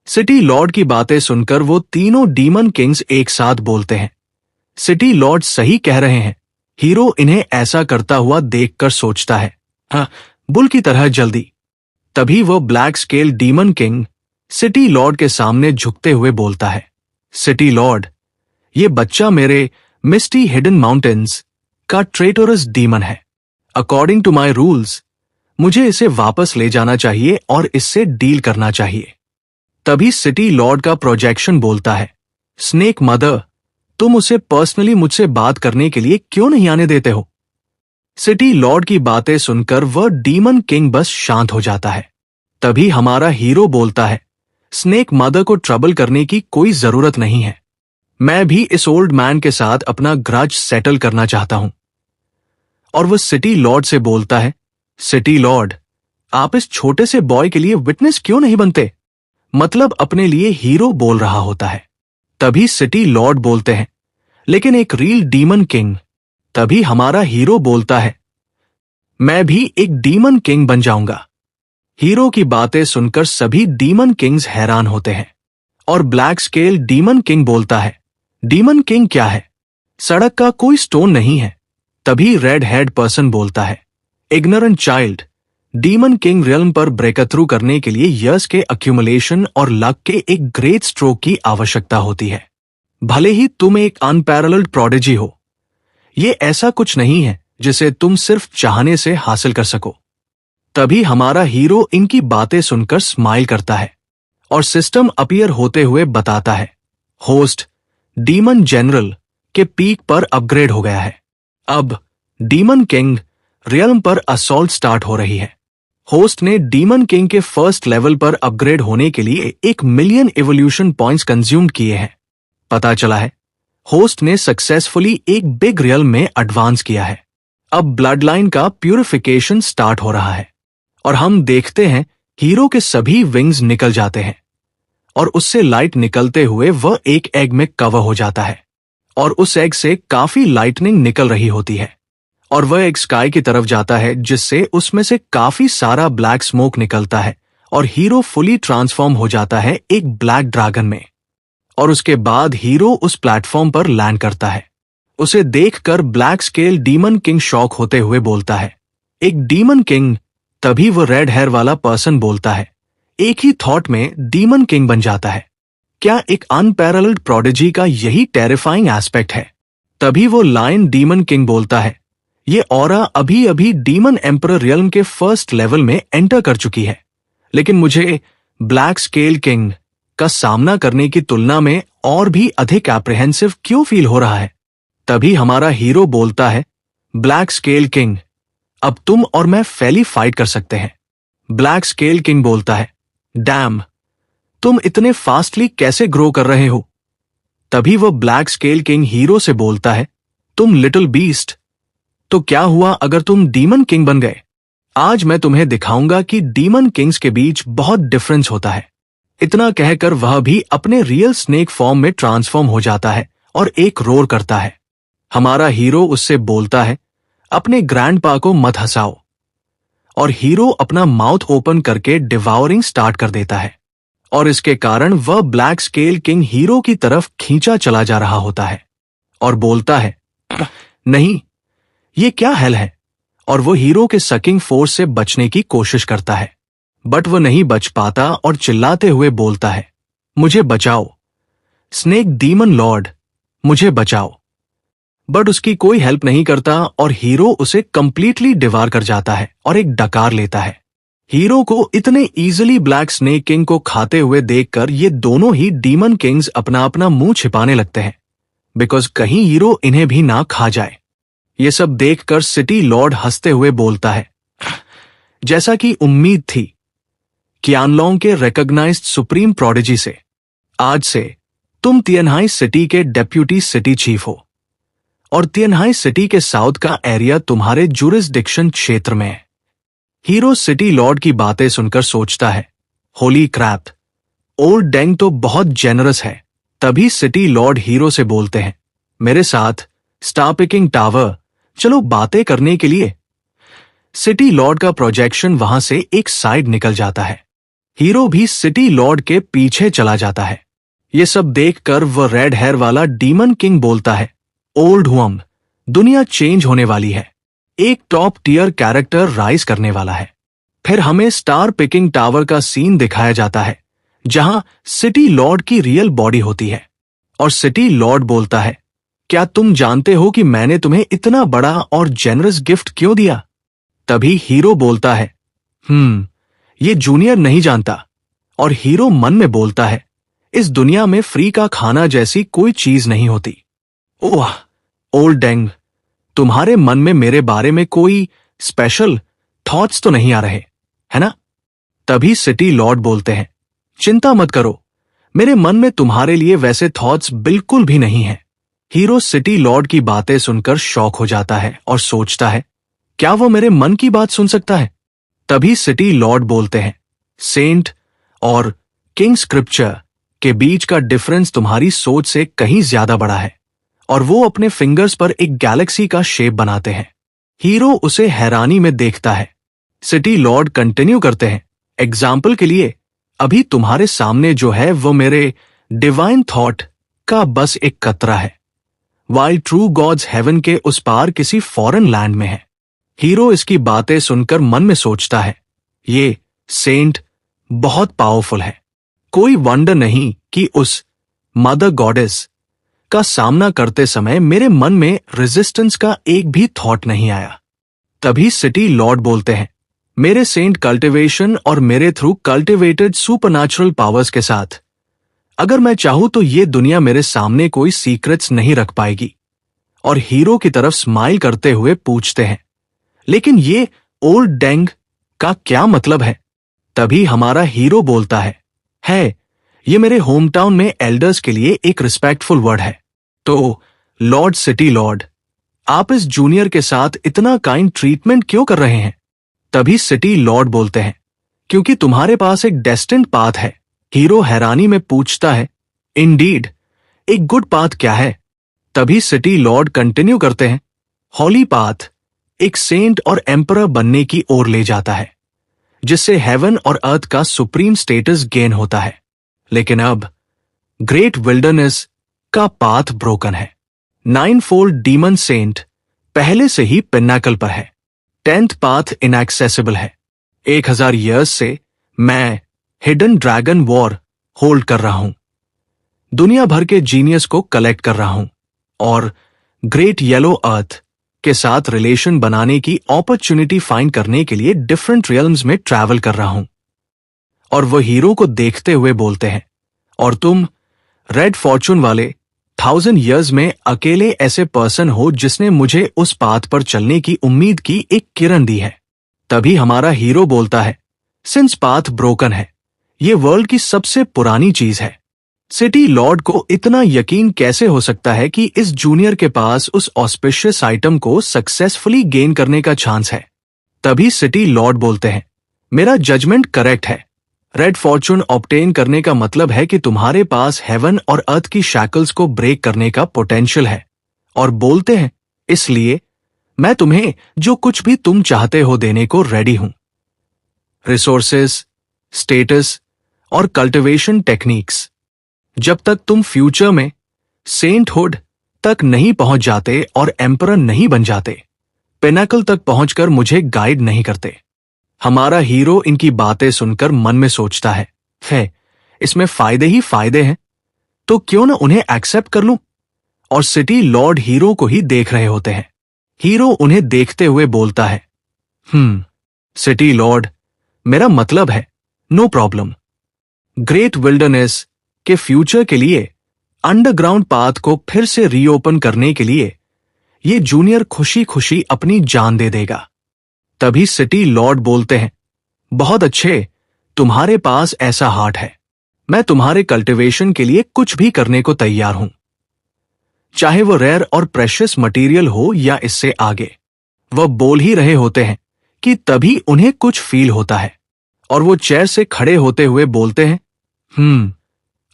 सिटी लॉर्ड की बातें सुनकर वो तीनों डीमन किंग्स एक साथ बोलते हैं, सिटी लॉर्ड सही कह रहे हैं। हीरो इन्हें ऐसा करता हुआ देखकर सोचता है, हाँ, बुल की तरह जल्दी। तभी वो black scale demon king city Lord के सामने झुकते हुए बोलता है, सिटी लॉर्ड, ये बच्चा मेरे मिस्टी हिडन माउंटेन्स का ट्रेटोरस डीमन है। अकॉर्डिंग टू माई रूल्स मुझे इसे वापस ले जाना चाहिए और इससे डील करना चाहिए। तभी सिटी लॉर्ड का प्रोजेक्शन बोलता है, स्नेक मदर, तुम उसे पर्सनली मुझसे बात करने के लिए क्यों नहीं आने देते हो? सिटी लॉर्ड की बातें सुनकर वह डीमन किंग बस शांत हो जाता है। तभी हमारा हीरो बोलता है, स्नेक मदर को ट्रबल करने की कोई जरूरत नहीं है। मैं भी इस ओल्ड मैन के साथ अपना ग्रज सेटल करना चाहता हूं। और वह सिटी लॉर्ड से बोलता है, सिटी लॉर्ड, आप इस छोटे से बॉय के लिए विटनेस क्यों नहीं बनते? मतलब अपने लिए हीरो बोल रहा होता है। तभी सिटी लॉर्ड बोलते हैं, लेकिन एक रियल डीमन किंग। तभी हमारा हीरो बोलता है, मैं भी एक डीमन किंग बन जाऊंगा। हीरो की बातें सुनकर सभी डीमन किंग्स हैरान होते हैं और ब्लैक स्केल डीमन किंग बोलता है, डीमन किंग क्या है? सड़क का कोई स्टोन नहीं है। तभी रेड हेड पर्सन बोलता है, ignorant child, demon king realm पर ब्रेक थ्रू करने के लिए यर्स के अक्यूमुलेशन और लक के एक ग्रेट स्ट्रोक की आवश्यकता होती है। भले ही तुम एक अनपैरेलल्ड प्रोडिजी हो, ये ऐसा कुछ नहीं है जिसे तुम सिर्फ चाहने से हासिल कर सको। तभी हमारा हीरो इनकी बातें सुनकर स्माइल करता है और सिस्टम अपीयर होते हुए बताता है, होस्ट, डीमन जनरल के पीक पर अपग्रेड हो गया है। अब डीमन किंग रियल्म पर असॉल्ट स्टार्ट हो रही है। होस्ट ने डीमन किंग के फर्स्ट लेवल पर अपग्रेड होने के लिए 1 मिलियन इवोल्यूशन पॉइंट्स कंज्यूम किए हैं। पता चला है होस्ट ने सक्सेसफुली एक बिग रियल्म में एडवांस किया है। अब ब्लड लाइन का प्यूरिफिकेशन स्टार्ट हो रहा है और हम देखते हैं हीरो के सभी विंग्स निकल जाते हैं और उससे लाइट निकलते हुए वह एक एग में कवर हो जाता है और उस एग से काफी लाइटनिंग निकल रही होती है और वह एक स्काई की तरफ जाता है जिससे उसमें से काफी सारा ब्लैक स्मोक निकलता है और हीरो फुली ट्रांसफॉर्म हो जाता है एक ब्लैक ड्रैगन में। और उसके बाद हीरो उस प्लेटफॉर्म पर लैंड करता है। उसे देखकर black scale demon king shock होते हुए बोलता है, एक डीमन किंग? तभी वो रेड हेयर वाला पर्सन बोलता है, एक ही थॉट में डीमन किंग बन जाता है। क्या एक अनपैरेलल्ड प्रोडिजी का यही टेरिफाइंग एस्पेक्ट है? तभी वो लायन डीमन किंग बोलता है, ये ऑरा अभी अभी डीमन एम्परर रियल्म के फर्स्ट लेवल में एंटर कर चुकी है, लेकिन मुझे ब्लैक स्केल किंग का सामना करने की तुलना में और भी अधिक एप्रीहेंसिव क्यों फील हो रहा है? तभी हमारा हीरो बोलता है, ब्लैक स्केल किंग, अब तुम और मैं फैली फाइट कर सकते हैं। ब्लैक स्केल किंग बोलता है, डैम, तुम इतने फास्टली कैसे ग्रो कर रहे हो? तभी वह ब्लैक स्केल किंग हीरो से बोलता है, तुम लिटिल बीस्ट, तो क्या हुआ अगर तुम डीमन किंग बन गए? आज मैं तुम्हें दिखाऊंगा कि डीमन किंग्स के बीच बहुत डिफरेंस होता है। इतना कहकर वह भी अपने रियल स्नेक फॉर्म में ट्रांसफॉर्म हो जाता है और एक रोर करता है। हमारा हीरो उससे बोलता है, अपने ग्रैंडपा को मत हंसाओ। और हीरो अपना माउथ ओपन करके डिवाउरिंग स्टार्ट कर देता है और इसके कारण वह ब्लैक स्केल किंग हीरो की तरफ खींचा चला जा रहा होता है और बोलता है, नहीं, ये क्या हेल है? और वो हीरो के सकिंग फोर्स से बचने की कोशिश करता है, बट वह नहीं बच पाता और चिल्लाते हुए बोलता है, मुझे बचाओ, स्नेक डीमन लॉर्ड, मुझे बचाओ। बट उसकी कोई हेल्प नहीं करता और हीरो उसे कंप्लीटली डिवार कर जाता है और एक डकार लेता है। हीरो को इतने इजीली ब्लैक स्नेक किंग को खाते हुए देखकर ये दोनों ही डीमन किंग्स अपना अपना मुंह छिपाने लगते हैं, बिकॉज कहीं हीरो इन्हें भी ना खा जाए। ये सब देखकर सिटी लॉर्ड हंसते हुए बोलता है, जैसा कि उम्मीद थी qianlong के रिकॉग्नाइज्ड सुप्रीम प्रोडिजी से, आज से तुम तिएनहाई सिटी के डेप्यूटी सिटी चीफ हो और तिएनहाई सिटी के साउथ का एरिया तुम्हारे जुरिसडिक्शन क्षेत्र में है। हीरो सिटी लॉर्ड की बातें सुनकर सोचता है, होली क्रैप, ओल्ड डेंग तो बहुत जेनरस है। तभी सिटी लॉर्ड हीरो से बोलते हैं, मेरे साथ स्टार पिकिंग टावर चलो बातें करने के लिए। सिटी लॉर्ड का प्रोजेक्शन वहां से एक साइड निकल जाता है। हीरो भी सिटी लॉर्ड के पीछे चला जाता है। ये सब देखकर वह रेड हेयर वाला डीमन किंग बोलता है, ओल्ड हुअम, दुनिया चेंज होने वाली है, एक टॉप टियर कैरेक्टर राइज करने वाला है। फिर हमें स्टार पिकिंग टावर का सीन दिखाया जाता है जहां सिटी लॉर्ड की रियल बॉडी होती है और सिटी लॉर्ड बोलता है, क्या तुम जानते हो कि मैंने तुम्हें इतना बड़ा और जेनरस गिफ्ट क्यों दिया? तभी हीरो बोलता है, ये जूनियर नहीं जानता। और हीरो मन में बोलता है, इस दुनिया में फ्री का खाना जैसी कोई चीज नहीं होती। ओह ओल्ड डेंग, तुम्हारे मन में मेरे बारे में कोई स्पेशल थॉट्स तो नहीं आ रहे, है ना? तभी सिटी लॉर्ड बोलते हैं, चिंता मत करो, मेरे मन में तुम्हारे लिए वैसे थॉट्स बिल्कुल भी नहीं है। हीरो सिटी लॉर्ड की बातें सुनकर शॉक हो जाता है और सोचता है, क्या वो मेरे मन की बात सुन सकता है? तभी सिटी लॉर्ड बोलते हैं, सेंट और किंग स्क्रिप्चर के बीच का डिफरेंस तुम्हारी सोच से कहीं ज्यादा बड़ा है। और वो अपने फिंगर्स पर एक गैलेक्सी का शेप बनाते हैं। हीरो उसे हैरानी में देखता है। सिटी लॉर्ड कंटिन्यू करते हैं, एग्जाम्पल के लिए अभी तुम्हारे सामने जो है वो मेरे डिवाइन थॉट का बस एक कतरा है, वाइल ट्रू गॉड्स हेवन के उस पार किसी फॉरेन लैंड में है। हीरो इसकी बातें सुनकर मन में सोचता है, ये सेंट बहुत पावरफुल है। कोई वंडर नहीं कि उस मदर गॉडेस का सामना करते समय मेरे मन में रेजिस्टेंस का एक भी थॉट नहीं आया। तभी सिटी लॉर्ड बोलते हैं, मेरे सेंट कल्टिवेशन और मेरे थ्रू कल्टिवेटेड सुपरनैचुरल पावर्स के साथ अगर मैं चाहूं तो ये दुनिया मेरे सामने कोई सीक्रेट्स नहीं रख पाएगी। और हीरो की तरफ स्माइल करते हुए पूछते हैं, लेकिन ये ओल्ड डेंग का क्या मतलब है? तभी हमारा हीरो बोलता है ये मेरे होम टाउन में एल्डर्स के लिए एक रिस्पेक्टफुल वर्ड है। तो लॉर्ड सिटी लॉर्ड, आप इस जूनियर के साथ इतना काइंड ट्रीटमेंट क्यों कर रहे हैं? तभी सिटी लॉर्ड बोलते हैं, क्योंकि तुम्हारे पास एक डेस्टिन्ड पाथ है। हीरो हैरानी में पूछता है, इंडीड, एक गुड पाथ क्या है? तभी सिटी लॉर्ड कंटिन्यू करते हैं, हॉली पाथ एक सेंट और एम्परर बनने की ओर ले जाता है, जिससे हेवन और अर्थ का सुप्रीम स्टेटस गेन होता है। लेकिन अब ग्रेट विल्डरनेस का पाथ ब्रोकन है। 9 फोल्ड डीमन सेंट पहले से ही पिन्नाकल पर है। 10th पाथ इनएक्सेसिबल है। 1000 ईयर्स से मैं हिडन ड्रैगन वॉर होल्ड कर रहा हूं, दुनिया भर के जीनियस को कलेक्ट कर रहा हूं और ग्रेट येलो अर्थ के साथ रिलेशन बनाने की अपॉर्चुनिटी फाइंड करने के लिए डिफरेंट रियल्म्स में ट्रैवल कर रहा हूं। और वो हीरो को देखते हुए बोलते हैं, और तुम रेड फॉर्चून वाले 1000 ईयर्स में अकेले ऐसे पर्सन हो जिसने मुझे उस पाथ पर चलने की उम्मीद की एक किरण दी है। तभी हमारा हीरो बोलता है, सिंस पाथ ब्रोकन है, ये वर्ल्ड की सबसे पुरानी चीज है। सिटी लॉर्ड को इतना यकीन कैसे हो सकता है कि इस जूनियर के पास उस ऑस्पिशियस आइटम को सक्सेसफुली गेन करने का चांस है? तभी सिटी लॉर्ड बोलते हैं, मेरा जजमेंट करेक्ट है। रेड फॉर्चून ऑब्टेन करने का मतलब है कि तुम्हारे पास हेवन और अर्थ की शैकल्स को ब्रेक करने का पोटेंशियल है। और बोलते हैं, इसलिए मैं तुम्हें जो कुछ भी तुम चाहते हो देने को रेडी हूं। रिसोर्सेस, स्टेटस और कल्टिवेशन टेक्निक्स। जब तक तुम फ्यूचर में सेंटहुड तक नहीं पहुंच जाते और एम्परर नहीं बन जाते, पिनाकल तक पहुंचकर मुझे गाइड नहीं करते। हमारा हीरो इनकी बातें सुनकर मन में सोचता है, इसमें फायदे ही फायदे हैं, तो क्यों ना उन्हें एक्सेप्ट कर लूं। और सिटी लॉर्ड हीरो को ही देख रहे होते हैं। हीरो उन्हें देखते हुए बोलता है, सिटी लॉर्ड, मेरा मतलब है नो प्रॉब्लम। ग्रेट विल्डरनेस के फ्यूचर के लिए अंडरग्राउंड पाथ को फिर से रीओपन करने के लिए ये जूनियर खुशी खुशी अपनी जान दे देगा। तभी सिटी लॉर्ड बोलते हैं, बहुत अच्छे, तुम्हारे पास ऐसा हार्ट है, मैं तुम्हारे कल्टिवेशन के लिए कुछ भी करने को तैयार हूं, चाहे वो रेयर और प्रेशियस मटेरियल हो या इससे आगे। वह बोल ही रहे होते हैं कि तभी उन्हें कुछ फील होता है और वो चेयर से खड़े होते हुए बोलते हैं,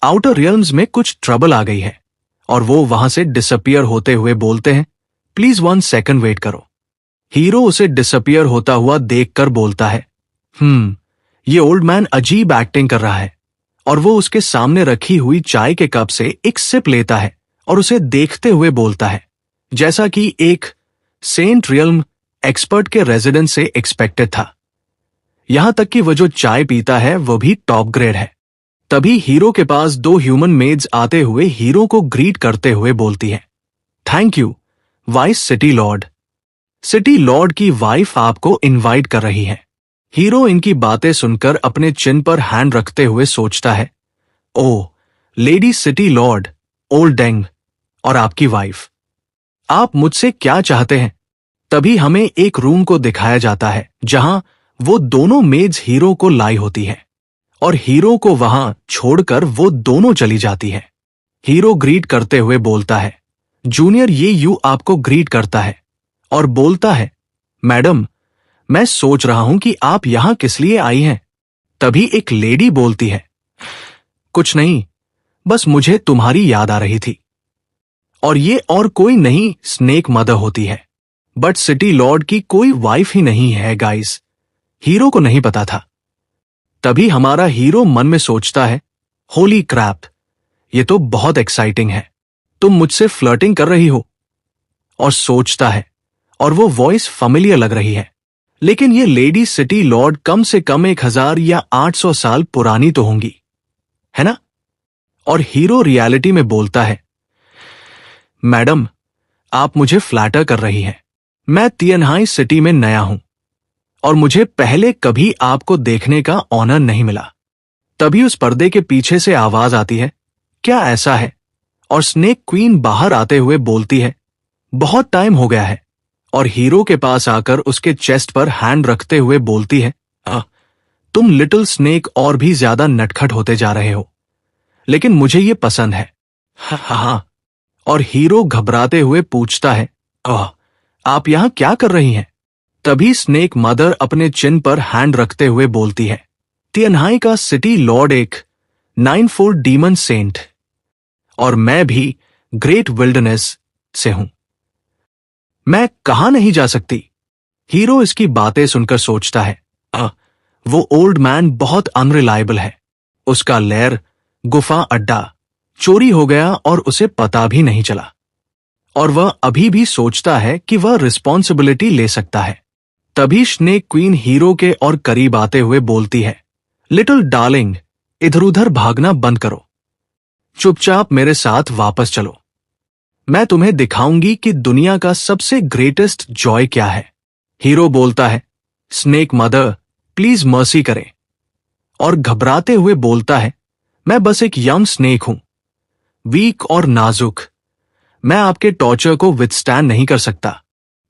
आउटर रियल्म्स में कुछ ट्रबल आ गई है। और वो वहां से डिसअपियर होते हुए बोलते हैं, प्लीज 1 सेकंड वेट करो। हीरो उसे डिसअपियर होता हुआ देखकर बोलता है, ये ओल्ड मैन अजीब एक्टिंग कर रहा है। और वो उसके सामने रखी हुई चाय के कप से एक सिप लेता है और उसे देखते हुए बोलता है, जैसा कि एक सेंट रियल्म एक्सपर्ट के रेजिडेंस से एक्सपेक्टेड था। यहां तक कि वह जो चाय पीता है वो भी टॉप ग्रेड है। तभी हीरो के पास 2 ह्यूमन मेड्स आते हुए हीरो को ग्रीट करते हुए बोलती है, thank you vice city Lord. City Lord की वाइफ आपको इनवाइट कर रही है। हीरो इनकी बातें सुनकर अपने चिन पर हैंड रखते हुए सोचता है, oh lady city lord, old Deng और आपकी वाइफ, आप मुझसे क्या चाहते हैं? तभी हमें एक रूम को दिखाया जाता है जहां वो दोनों मेड्स हीरो को लाई होती है और हीरो को वहां छोड़कर वो दोनों चली जाती है। हीरो ग्रीट करते हुए बोलता है, जूनियर ये यू आपको ग्रीट करता है और बोलता है, मैडम मैं सोच रहा हूं कि आप यहां किस लिए आई हैं। तभी एक लेडी बोलती है, कुछ नहीं, बस मुझे तुम्हारी याद आ रही थी। और ये और कोई नहीं स्नेक मदर होती है, बट सिटी लॉर्ड की कोई वाइफ ही नहीं है गाइस। हीरो को नहीं पता था। तभी हमारा हीरो मन में सोचता है, होली क्रैप, ये तो बहुत एक्साइटिंग है, तुम मुझसे फ्लर्टिंग कर रही हो। और सोचता है, और वो वॉइस फैमिलियर लग रही है, लेकिन ये लेडी सिटी लॉर्ड कम से कम 1000 या 800 साल पुरानी तो होंगी, है ना? और हीरो रियलिटी में बोलता है, मैडम आप मुझे फ्लैटर कर रही हैं, मैं तियनहाई सिटी में नया हूं और मुझे पहले कभी आपको देखने का ऑनर नहीं मिला। तभी उस पर्दे के पीछे से आवाज आती है, क्या ऐसा है? और स्नेक क्वीन बाहर आते हुए बोलती है, बहुत टाइम हो गया है। और हीरो के पास आकर उसके चेस्ट पर हैंड रखते हुए बोलती है, तुम लिटिल स्नेक और भी ज्यादा नटखट होते जा रहे हो, लेकिन मुझे ये पसंद है। हाँ। और हीरो घबराते हुए पूछता है, आप यहां क्या कर रही हैं? तभी स्नेक मदर अपने चिन पर हैंड रखते हुए बोलती है, तियनहाई का सिटी लॉर्ड एक 9-fold डीमन सेंट और मैं भी ग्रेट विल्डरनेस से हूं, मैं कहां नहीं जा सकती। हीरो इसकी बातें सुनकर सोचता है, वो ओल्ड मैन बहुत अनरिलायबल है, उसका लेयर गुफा अड्डा चोरी हो गया और उसे पता भी नहीं चला, और वह अभी भी सोचता है कि वह रिस्पॉन्सिबिलिटी ले सकता है। तभी स्नेक क्वीन हीरो के और करीब आते हुए बोलती है, लिटिल डार्लिंग, इधर उधर भागना बंद करो, चुपचाप मेरे साथ वापस चलो, मैं तुम्हें दिखाऊंगी कि दुनिया का सबसे ग्रेटेस्ट जॉय क्या है। हीरो बोलता है, स्नेक मदर प्लीज मर्सी करें, और घबराते हुए बोलता है, मैं बस एक यंग स्नेक हूं, वीक और नाजुक, मैं आपके टॉर्चर को विथस्टैंड नहीं कर सकता।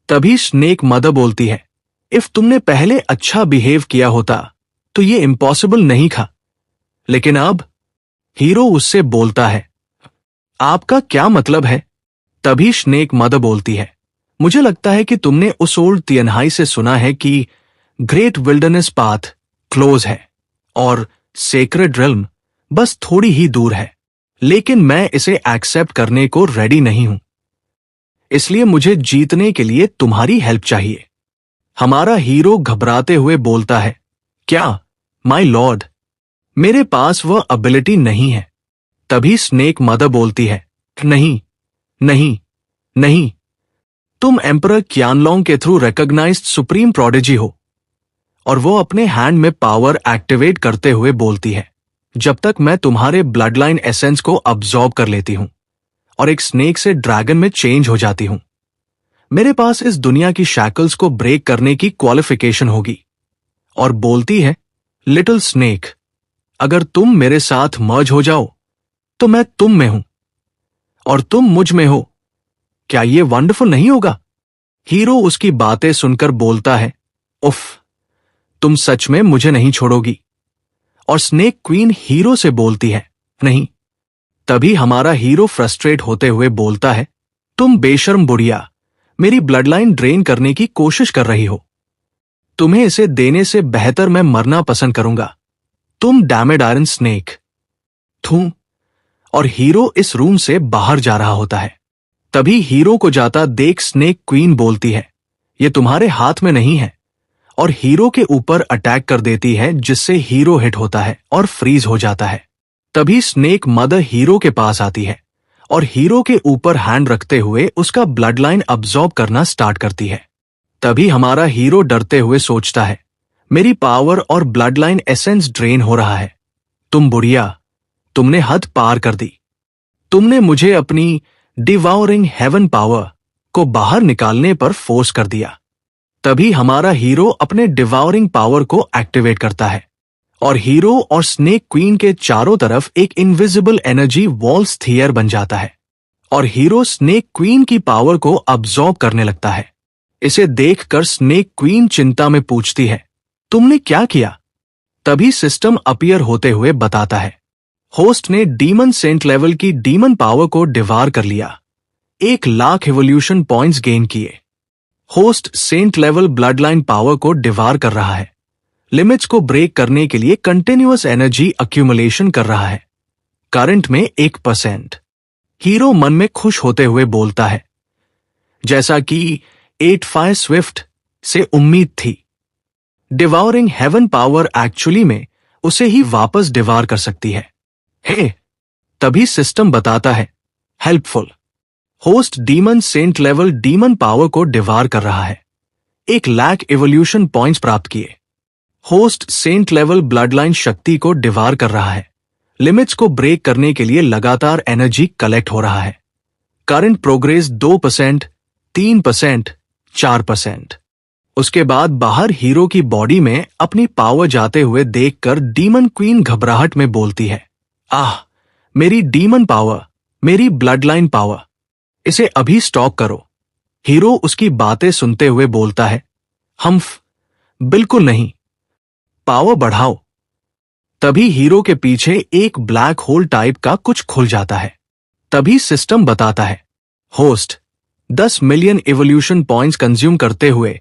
तभी स्नेक मदर बोलती है, इफ तुमने पहले अच्छा बिहेव किया होता तो ये इम्पॉसिबल नहीं था। लेकिन अब हीरो उससे बोलता है, आपका क्या मतलब है? तभी स्नेक मदर बोलती है, मुझे लगता है कि तुमने उस ओल्ड तियनहाई से सुना है कि ग्रेट विल्डरनेस पाथ क्लोज है और सेक्रेड रिल्म बस थोड़ी ही दूर है, लेकिन मैं इसे एक्सेप्ट करने को रेडी नहीं हूं। इसलिए मुझे जीतने के लिए तुम्हारी हेल्प चाहिए। हमारा हीरो घबराते हुए बोलता है, क्या माय लॉर्ड, मेरे पास वह एबिलिटी नहीं है। तभी स्नेक मदर बोलती है, नहीं नहीं नहीं, तुम एम्परर क्यानलोंग के थ्रू रिकॉग्नाइज्ड सुप्रीम प्रोडिजी हो। और वो अपने हैंड में पावर एक्टिवेट करते हुए बोलती है, जब तक मैं तुम्हारे ब्लड लाइन एसेंस को अब्सॉर्ब कर लेती हूं और एक स्नेक से ड्रैगन में चेंज हो जाती हूं, मेरे पास इस दुनिया की शैकल्स को ब्रेक करने की क्वालिफिकेशन होगी। और बोलती है, लिटिल स्नेक, अगर तुम मेरे साथ मर्ज हो जाओ तो मैं तुम में हूं और तुम मुझ में हो। क्या ये वंडरफुल नहीं होगा? हीरो उसकी बातें सुनकर बोलता है, उफ, तुम सच में मुझे नहीं छोड़ोगी। और स्नेक क्वीन हीरो से बोलती है, नहीं। तभी हमारा हीरो फ्रस्ट्रेट होते हुए बोलता है, तुम बेशर्म बुढ़िया, मेरी ब्लड लाइन ड्रेन करने की कोशिश कर रही हो। तुम्हें इसे देने से बेहतर मैं मरना पसंद करूंगा, तुम डैमेड आयरन स्नेक। थू। और हीरो इस रूम से बाहर जा रहा होता है। तभी हीरो को जाता देख स्नेक क्वीन बोलती है, ये तुम्हारे हाथ में नहीं है, और हीरो के ऊपर अटैक कर देती है, जिससे हीरो हिट होता है और फ्रीज हो जाता है। तभी स्नेक मदर हीरो के पास आती है और हीरो के ऊपर हैंड रखते हुए उसका ब्लड लाइन अब्सॉर्ब करना स्टार्ट करती है। तभी हमारा हीरो डरते हुए सोचता है, मेरी पावर और ब्लड लाइन एसेंस ड्रेन हो रहा है। तुम बुढ़िया, तुमने हद पार कर दी। तुमने मुझे अपनी डिवाउरिंग हेवन पावर को बाहर निकालने पर फोर्स कर दिया। तभी हमारा हीरो अपने डिवाउरिंग पावर को एक्टिवेट करता है और हीरो और स्नेक क्वीन के चारों तरफ एक इनविजिबल एनर्जी वॉल स्फीयर बन जाता है और हीरो स्नेक क्वीन की पावर को अब्सॉर्ब करने लगता है। इसे देखकर स्नेक क्वीन चिंता में पूछती है, तुमने क्या किया? तभी सिस्टम अपीयर होते हुए बताता है, होस्ट ने डीमन सेंट लेवल की डीमन पावर को डिवार कर लिया, 1,00,000 इवोल्यूशन पॉइंट्स गेन किए। Host saint level blood line power को डिवार कर रहा है, लिमिट्स को ब्रेक करने के लिए कंटिन्यूअस एनर्जी अक्यूमुलेशन कर रहा है, करंट में 1%। हीरो मन में खुश होते हुए बोलता है, जैसा कि 8 स्विफ्ट से उम्मीद थी। डिवाउरिंग हेवन पावर एक्चुअली में उसे ही वापस डिवार कर सकती है। हे, तभी सिस्टम बताता है, helpful. Host demon saint level demon power को डिवार कर रहा है, 1,00,000 इवोल्यूशन पॉइंट्स प्राप्त किए। Host saint level blood line शक्ति को डिवार कर रहा है, लिमिट्स को ब्रेक करने के लिए लगातार एनर्जी कलेक्ट हो रहा है। Current progress 2%, 3%, 4%। उसके बाद बाहर हीरो की बॉडी में अपनी पावर जाते हुए देखकर डीमन क्वीन घबराहट में बोलती है, आह, मेरी डीमन पावर, मेरी ब्लड लाइन पावर, इसे अभी स्टॉप करो। हीरो उसकी बातें सुनते हुए बोलता है, हम्फ, बिल्कुल नहीं, पावर बढ़ाओ। तभी हीरो के पीछे एक ब्लैक होल टाइप का कुछ खुल जाता है। तभी सिस्टम बताता है, host 10 million evolution points consume करते हुए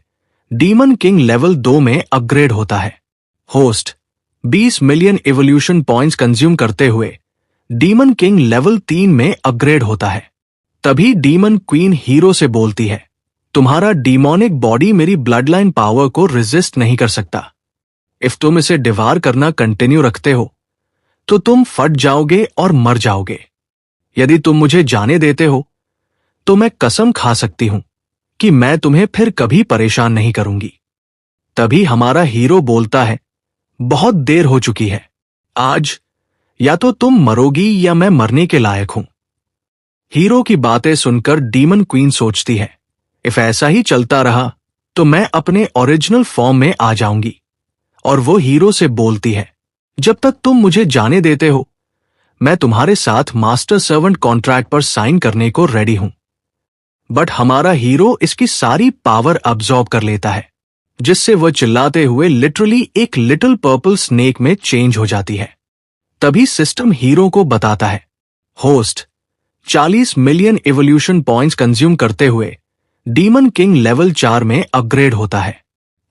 डीमन किंग लेवल 2 में अपग्रेड होता है। Host 20 million evolution points consume करते हुए डीमन किंग लेवल 3 में अपग्रेड होता है। तभी डीमन क्वीन हीरो से बोलती है, तुम्हारा डीमोनिक बॉडी मेरी ब्लड लाइन पावर को रेजिस्ट नहीं कर सकता। इफ तुम इसे डिवार करना कंटिन्यू रखते हो तो तुम फट जाओगे और मर जाओगे। यदि तुम मुझे जाने देते हो तो मैं कसम खा सकती हूं कि मैं तुम्हें फिर कभी परेशान नहीं करूंगी। तभी हमारा हीरो बोलता है, बहुत देर हो चुकी है, आज या तो तुम मरोगी या मैं मरने के लायक हूं। हीरो की बातें सुनकर डीमन क्वीन सोचती है, इफ ऐसा ही चलता रहा तो मैं अपने ओरिजिनल फॉर्म में आ जाऊंगी। और वो हीरो से बोलती है, जब तक तुम मुझे जाने देते हो मैं तुम्हारे साथ मास्टर सर्वेंट कॉन्ट्रैक्ट पर साइन करने को रेडी हूं। बट हमारा हीरो इसकी सारी पावर अब्सॉर्ब कर लेता है जिससे वह चिल्लाते हुए लिटरली एक लिटिल पर्पल स्नेक में चेंज हो जाती है। तभी सिस्टम हीरो को बताता है, host 40 million evolution points consume करते हुए डीमन किंग लेवल 4 में अपग्रेड होता है।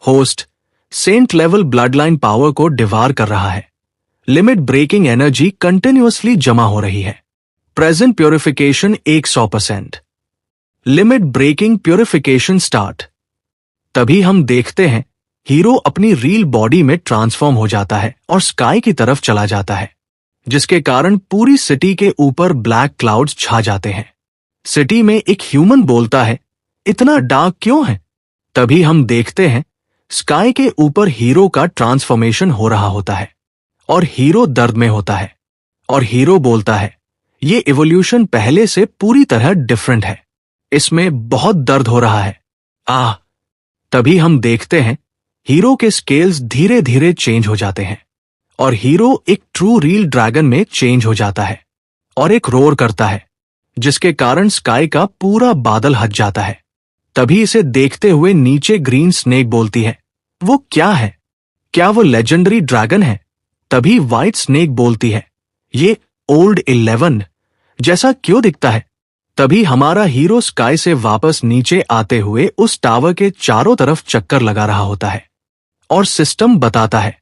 Host saint level blood line power को डिवार कर रहा है। लिमिट ब्रेकिंग एनर्जी कंटिन्यूअसली जमा हो रही है। Present purification 100%। Limit breaking purification start. तभी हम देखते हैं हीरो अपनी रियल बॉडी में ट्रांसफॉर्म हो जाता है और स्काई की तरफ चला जाता है, जिसके कारण पूरी सिटी के ऊपर ब्लैक क्लाउड्स छा जाते हैं। सिटी में एक ह्यूमन बोलता है, इतना डार्क क्यों है? तभी हम देखते हैं स्काई के ऊपर हीरो का ट्रांसफॉर्मेशन हो रहा होता है और हीरो दर्द में होता है और हीरो बोलता है, ये इवोल्यूशन पहले से पूरी तरह डिफरेंट है, इसमें बहुत दर्द हो रहा है। तभी हम देखते हैं हीरो के स्केल्स धीरे धीरे चेंज हो जाते हैं और हीरो एक ट्रू रियल ड्रैगन में चेंज हो जाता है और एक रोर करता है, जिसके कारण स्काई का पूरा बादल हट जाता है। तभी इसे देखते हुए नीचे ग्रीन स्नेक बोलती है, वो क्या है? क्या वो लेजेंडरी ड्रैगन है? तभी व्हाइट स्नेक बोलती है, ये ओल्ड 11 जैसा क्यों दिखता है? तभी हमारा हीरो स्काई से वापस नीचे आते हुए उस टावर के चारों तरफ चक्कर लगा रहा होता है और सिस्टम बताता है,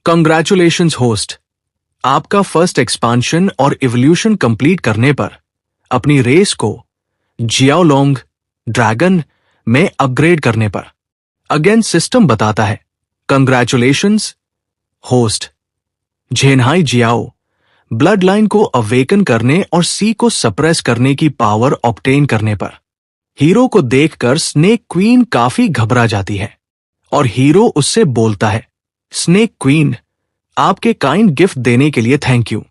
कंग्रेचुलेशंस होस्ट, आपका फर्स्ट एक्सपांशन और इवोल्यूशन कंप्लीट करने पर अपनी रेस को जियाओलोंग ड्रैगन में अपग्रेड करने पर। अगेन सिस्टम बताता है, congratulations host, Zhenhai Jiao blood line को अवेकन करने और सी को सप्रेस करने की पावर ऑब्टेन करने पर। हीरो को देखकर स्नेक क्वीन काफी घबरा जाती है और हीरो उससे बोलता है, स्नेक क्वीन, आपके काइंड गिफ्ट देने के लिए थैंक यू।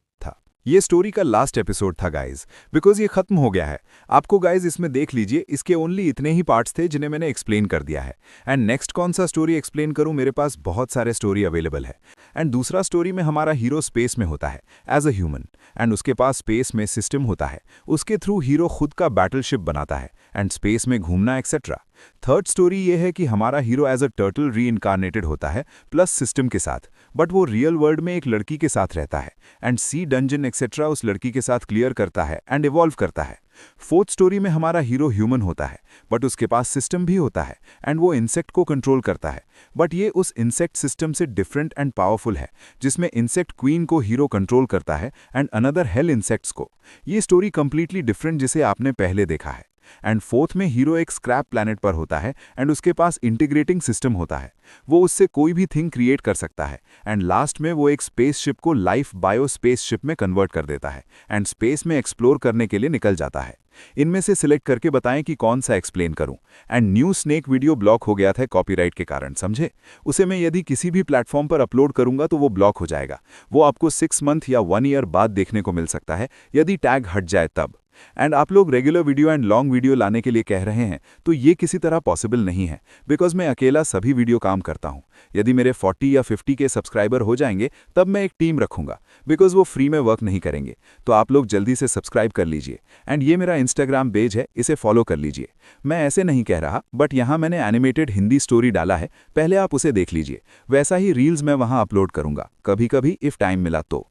ये स्टोरी का लास्ट एपिसोड था गाइज, बिकॉज ये खत्म हो गया है। आपको गाइज इसमें देख लीजिए, इसके ओनली इतने ही पार्ट्स थे जिन्हें मैंने एक्सप्लेन कर दिया है। एंड नेक्स्ट कौन सा स्टोरी एक्सप्लेन करूं, मेरे पास बहुत सारे स्टोरी अवेलेबल है। एंड दूसरा स्टोरी में हमारा हीरो स्पेस में होता है एज अ ह्यूमन, एंड उसके पास स्पेस में सिस्टम होता है, उसके थ्रू हीरो खुद का बैटलशिप बनाता है एंड स्पेस में घूमना एक्सेट्रा। थर्ड स्टोरी ये है कि हमारा हीरो एज अ टर्टल री-इनकारनेटेड होता है प्लस सिस्टम के साथ, बट वो रियल वर्ल्ड में एक लड़की के साथ रहता है एंड सी डंजन एक्सेट्रा उस लड़की के साथ क्लियर करता है एंड इवॉल्व करता है। फोर्थ स्टोरी में हमारा हीरो ह्यूमन होता है, बट उसके पास सिस्टम भी होता है एंड वो इंसेक्ट को कंट्रोल करता है, बट ये उस इंसेक्ट सिस्टम से डिफरेंट एंड पावरफुल है, जिसमें इंसेक्ट क्वीन को हीरो कंट्रोल करता है एंड अनदर हेल इंसेक्ट्स को। ये स्टोरी कंप्लीटली डिफरेंट जिसे आपने पहले देखा है। एंड फोर्थ में हीरो एक स्क्रैप प्लैनेट पर होता है एंड उसके पास इंटीग्रेटिंग सिस्टम होता है, वो उससे कोई भी थिंग क्रिएट कर सकता है एंड लास्ट में वो एक स्पेसशिप को लाइफ बायो स्पेसशिप में कन्वर्ट कर देता है एंड स्पेस में एक्सप्लोर करने के लिए निकल जाता है। इनमें से सिलेक्ट करके बताएं कि कौन सा एक्सप्लेन करूं। And new snake video block हो गया था कॉपीराइट के कारण, समझे? उसे मैं यदि किसी भी प्लेटफॉर्म पर अपलोड करूंगा तो वो ब्लॉक हो जाएगा। वो आपको 6 मंथ या 1 ईयर बाद देखने को मिल सकता है यदि टैग हट जाए तब। एंड आप लोग regular video and long video लाने के लिए कह रहे हैं, तो ये किसी तरह पॉसिबल नहीं है, बिकॉज मैं अकेला सभी वीडियो काम करता हूं। यदि मेरे 40 या 50 के सब्सक्राइबर हो जाएंगे तब मैं एक टीम रखूंगा, बिकॉज वो फ्री में वर्क नहीं करेंगे। तो आप लोग जल्दी से सब्सक्राइब कर लीजिए। एंड ये मेरा इंस्टाग्राम पेज है, इसे फॉलो कर लीजिए। मैं ऐसे नहीं कह रहा, बट यहाँ मैंने एनिमेटेड हिंदी स्टोरी डाला है, पहले आप उसे देख लीजिए। वैसा ही रील्स मैं वहाँ अपलोड करूंगा कभी कभी इफ टाइम मिला तो।